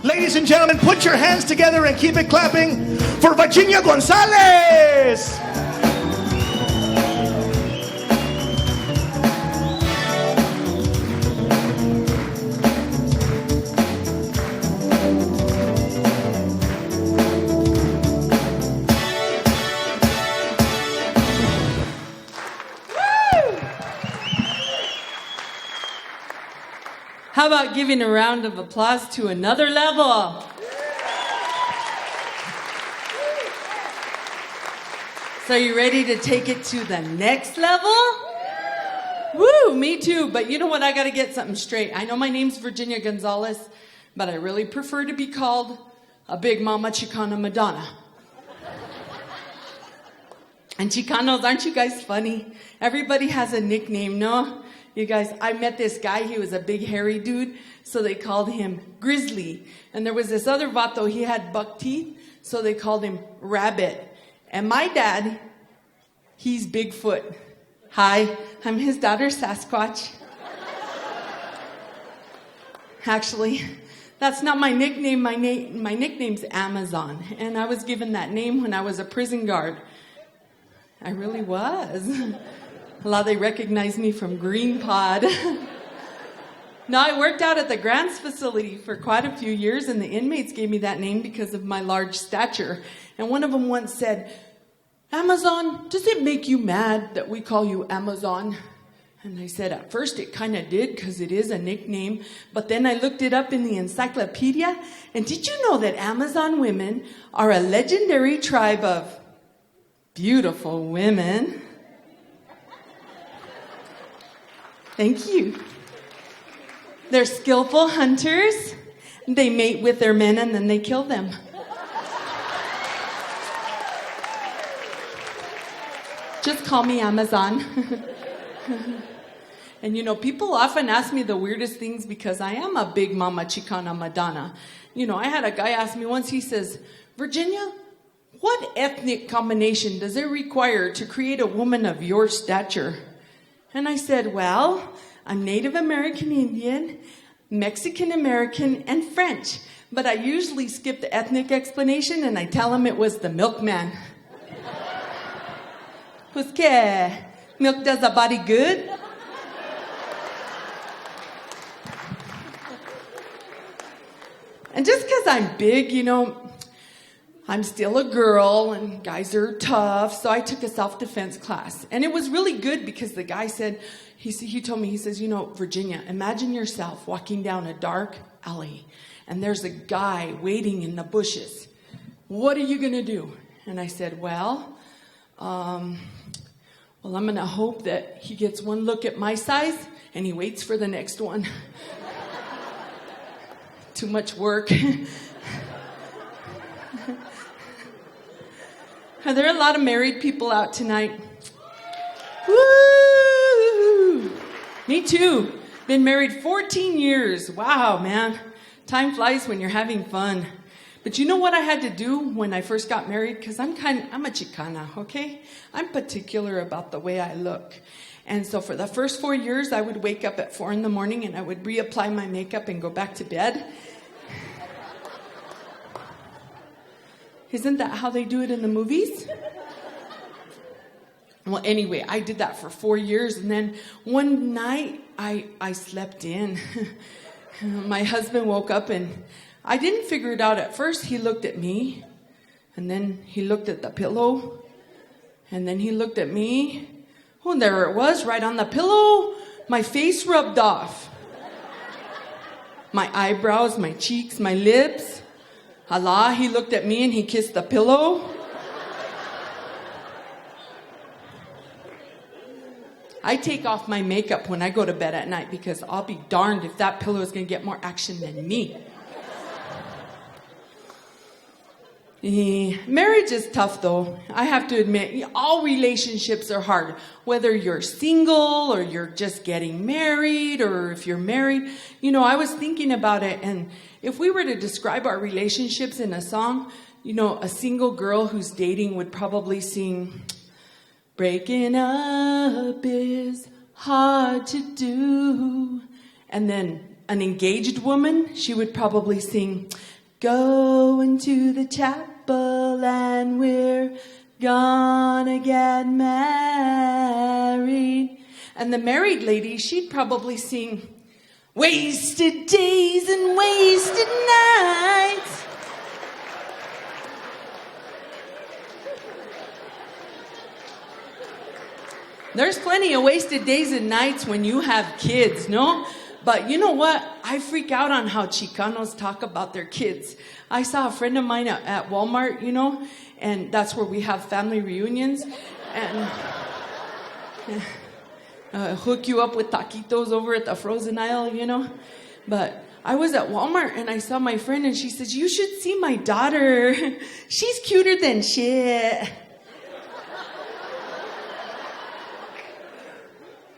Ladies and gentlemen, put your hands together and keep it clapping for Virginia Gonzalez. How about giving a round of applause to Another Level? So you ready to take it to the next level? Woo, me too. But you know what? I got to get something straight. I know my name's Virginia Gonzalez, but I really prefer to be called a Big Mama Chicana Madonna. And Chicanos, aren't you guys funny? Everybody has a nickname, no? You guys, I met this guy. He was a big hairy dude, so they called him Grizzly. And there was this other vato. He had buck teeth, so they called him Rabbit. And my dad, he's Bigfoot. Hi, I'm his daughter, Sasquatch. Actually, that's not my nickname. My nickname's Amazon. And I was given that name when I was a prison guard. I really was. Well, they recognized me from Green Pod. No, I worked out at the Grants facility for quite a few years, and the inmates gave me that name because of my large stature. And one of them once said, Amazon, does it make you mad that we call you Amazon? And I said, at first it kind of did, because it is a nickname. But then I looked it up in the encyclopedia, and did you know that Amazon women are a legendary tribe of beautiful women? Thank you. They're skillful hunters. They mate with their men and then they kill them. Just call me Amazon. And you know, people often ask me the weirdest things because I am a Big Mama Chicana Madonna. You know, I had a guy ask me once, he says, Virginia, what ethnic combination does it require to create a woman of your stature? And I said, well, I'm Native American Indian, Mexican American, and French. But I usually skip the ethnic explanation and I tell them it was the milkman. Pues que? Milk does a body good? And just because I'm big, you know, I'm still a girl and guys are tough, so I took a self-defense class. And it was really good because the guy said, he told me, he says, you know, Virginia, imagine yourself walking down a dark alley and there's a guy waiting in the bushes. What are you going to do? And I said, well, I'm going to hope that he gets one look at my size and he waits for the next one. Too much work. Are there a lot of married people out tonight? Woo! Me too. Been married 14 years. Wow, man. Time flies when you're having fun. But you know what I had to do when I first got married? Because I'm a Chicana, okay? I'm particular about the way I look. And so for the first 4 years, I would wake up at 4 in the morning and I would reapply my makeup and go back to bed. Isn't that how they do it in the movies? Well, anyway, I did that for 4 years. And then one night, I slept in. My husband woke up and I didn't figure it out at first. He looked at me. And then he looked at the pillow. And then he looked at me. Oh, and there it was, right on the pillow. My face rubbed off. My eyebrows, my cheeks, my lips. Allah, he looked at me and he kissed the pillow. I take off my makeup when I go to bed at night because I'll be darned if that pillow is going to get more action than me. Marriage is tough, though. I have to admit, all relationships are hard. Whether you're single or you're just getting married or if you're married. You know, I was thinking about it, and if we were to describe our relationships in a song, you know, a single girl who's dating would probably sing, breaking up is hard to do. And then an engaged woman, she would probably sing, Going to the chapel and we're gonna get married. And the married lady, she'd probably sing, wasted days and wasted nights. There's plenty of wasted days and nights when you have kids, no? But you know what? I freak out on how Chicanos talk about their kids. I saw a friend of mine at Walmart, and that's where we have family reunions. And hook you up with taquitos over at the frozen aisle, But I was at Walmart and I saw my friend and she says, you should see my daughter. She's cuter than shit.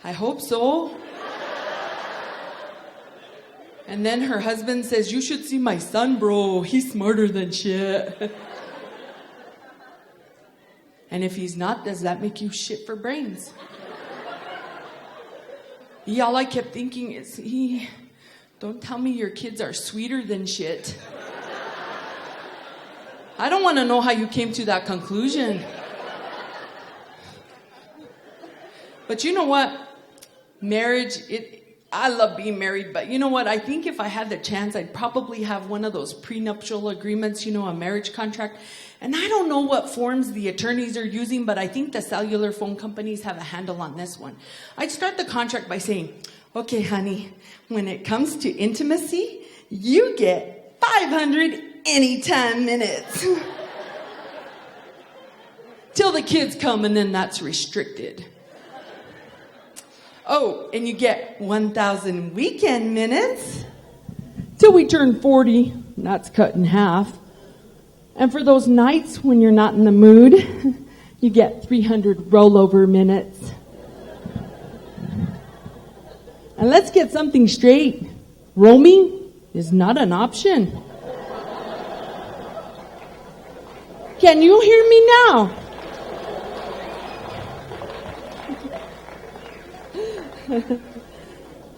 I hope so. And then her husband says, you should see my son, bro. He's smarter than shit. And if he's not, does that make you shit for brains? Yeah, all I kept thinking is, don't tell me your kids are sweeter than shit. I don't want to know how you came to that conclusion. But you know what? Marriage, I love being married, but you know what? I think if I had the chance, I'd probably have one of those prenuptial agreements, a marriage contract. And I don't know what forms the attorneys are using, but I think the cellular phone companies have a handle on this one. I'd start the contract by saying, okay, honey, when it comes to intimacy, you get 500 anytime minutes. Till the kids come, and then that's restricted. Oh, and you get 1,000 weekend minutes till we turn 40. That's cut in half. And for those nights when you're not in the mood, you get 300 rollover minutes. And let's get something straight. Roaming is not an option. Can you hear me now?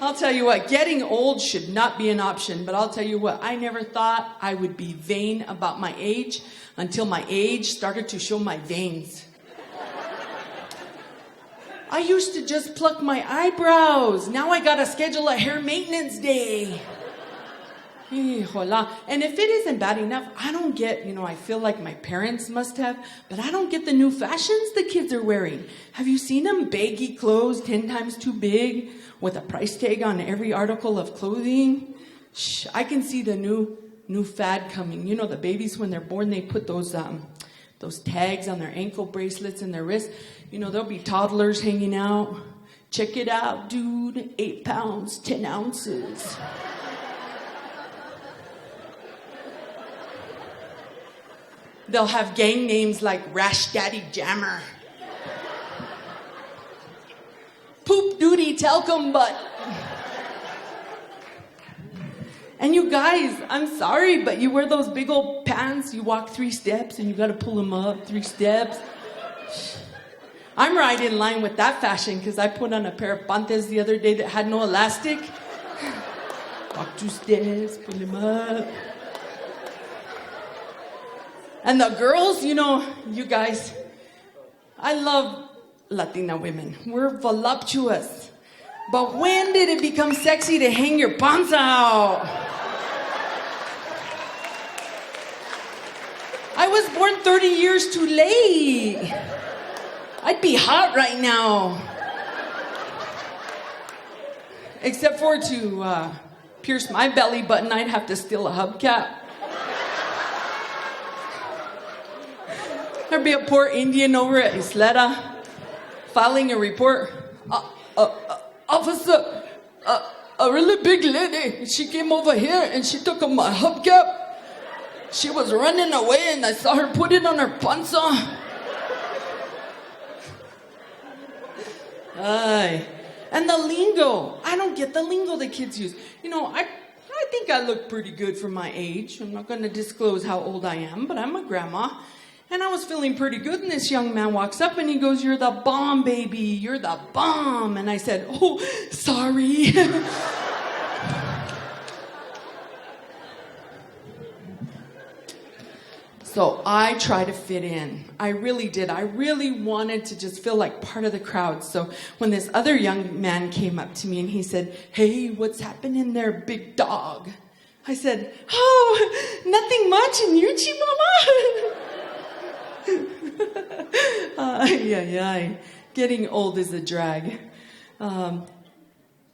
I'll tell you what, getting old should not be an option, but I'll tell you what, I never thought I would be vain about my age until my age started to show my veins. I used to just pluck my eyebrows. Now I gotta schedule a hair maintenance day. And if it isn't bad enough, I don't get, I feel like my parents must have, but I don't get the new fashions the kids are wearing. Have you seen them? Baggy clothes 10 times too big with a price tag on every article of clothing. I can see the new fad coming. The babies, when they're born, they put those tags on their ankle bracelets and their wrists. There'll be toddlers hanging out. Check it out, dude. 8 pounds, 10 ounces. They'll have gang names like Rash Daddy Jammer, Poop Duty Talcum Butt. And you guys, I'm sorry, but you wear those big old pants, you walk 3 steps and you gotta pull them up 3 steps. I'm right in line with that fashion because I put on a pair of panties the other day that had no elastic. Walk 2 steps, pull them up. And the girls, you guys, I love Latina women. We're voluptuous. But when did it become sexy to hang your pants out? I was born 30 years too late. I'd be hot right now. Except for to pierce my belly button, I'd have to steal a hubcap. There'd be a poor Indian over at Isleta filing a report. Officer, a really big lady, she came over here and she took my hubcap. She was running away and I saw her put it on her panza. And the lingo. I don't get the lingo the kids use. I think I look pretty good for my age. I'm not going to disclose how old I am, but I'm a grandma. And I was feeling pretty good, and this young man walks up and he goes, "You're the bomb, baby. You're the bomb." And I said, "Oh, sorry." So I try to fit in. I really did. I really wanted to just feel like part of the crowd. So when this other young man came up to me and he said, "Hey, what's happening there, big dog?" I said, "Oh, nothing much. And you, Mama?" Yeah. Getting old is a drag.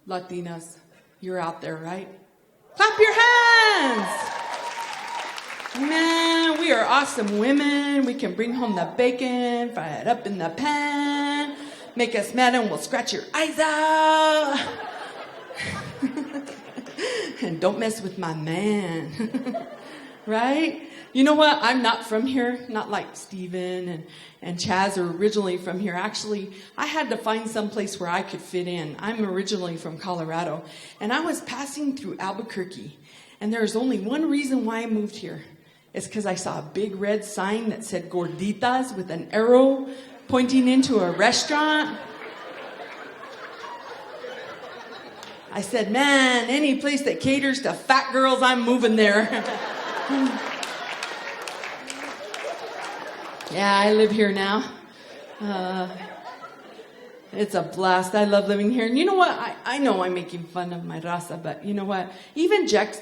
Latinas, you're out there, right? Clap your hands! Man, we are awesome women. We can bring home the bacon, fry it up in the pan, make us mad and we'll scratch your eyes out. And don't mess with my man. Right? You know what? I'm not from here, not like Steven and Chaz are originally from here. Actually, I had to find some place where I could fit in. I'm originally from Colorado, and I was passing through Albuquerque, and there's only one reason why I moved here. It's because I saw a big red sign that said Gorditas with an arrow pointing into a restaurant. I said, man, any place that caters to fat girls, I'm moving there. Yeah, I live here now. It's a blast. I love living here. And you know what? I know I'm making fun of my raza, but you know what? Even Jeff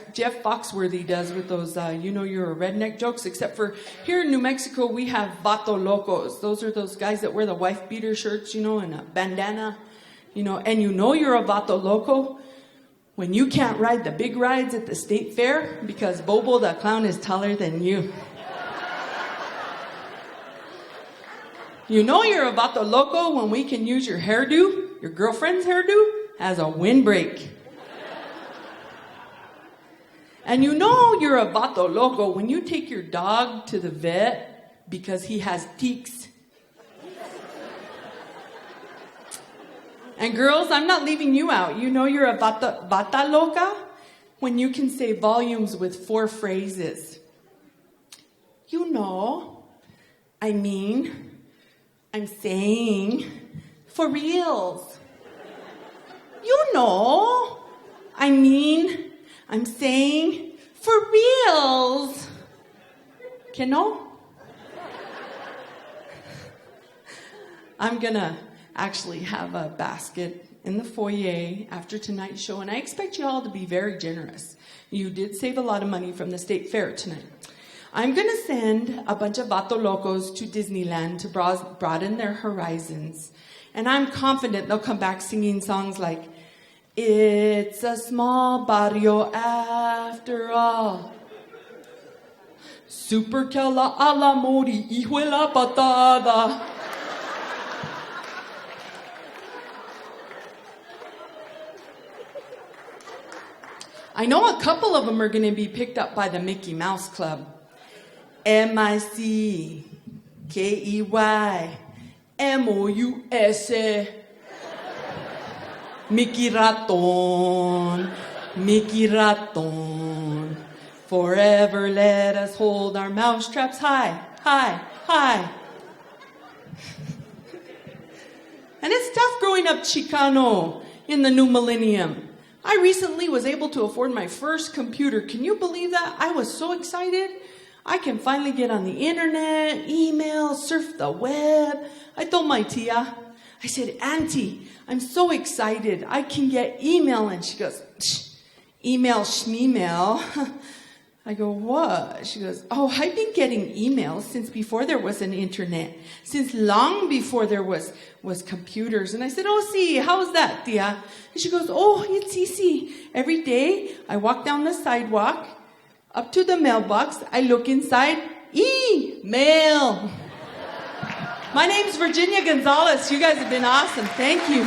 Foxworthy does with those, you're a redneck jokes, except for here in New Mexico, we have vato locos. Those are those guys that wear the wife beater shirts, and a bandana, and you're a vato loco when you can't ride the big rides at the state fair because Bobo the clown is taller than you. You're a vato loco when we can use your hairdo, your girlfriend's hairdo, as a windbreak. And you're a vato loco when you take your dog to the vet because he has tics. And girls, I'm not leaving you out. You're a vata loca when you can say volumes with 4 phrases. I'm saying, for reals. I'm saying, for reals. Que no? I'm gonna actually have a basket in the foyer after tonight's show, and I expect you all to be very generous. You did save a lot of money from the state fair tonight. I'm going to send a bunch of vato locos to Disneyland to broaden their horizons. And I'm confident they'll come back singing songs like, "It's a small barrio after all. Super que la a la mori, hijo de la patada." I know a couple of them are going to be picked up by the Mickey Mouse Club. MICKEYMOUS. Mickey Raton. Forever let us hold our mousetraps high. And it's tough growing up Chicano in the new millennium. I recently was able to afford my first computer. Can you believe that? I was so excited. I can finally get on the internet, email, surf the web. I told my tia, I said, "Auntie, I'm so excited. I can get email." And she goes, "Email schmeemail." I go, "What?" She goes, "Oh, I've been getting emails since before there was an internet, since long before there was computers." And I said, "Oh, see, how's that, tia?" And she goes, "Oh, it's easy. Every day I walk down the sidewalk, up to the mailbox, I look inside, mail." My name's Virginia Gonzalez. You guys have been awesome. Thank you.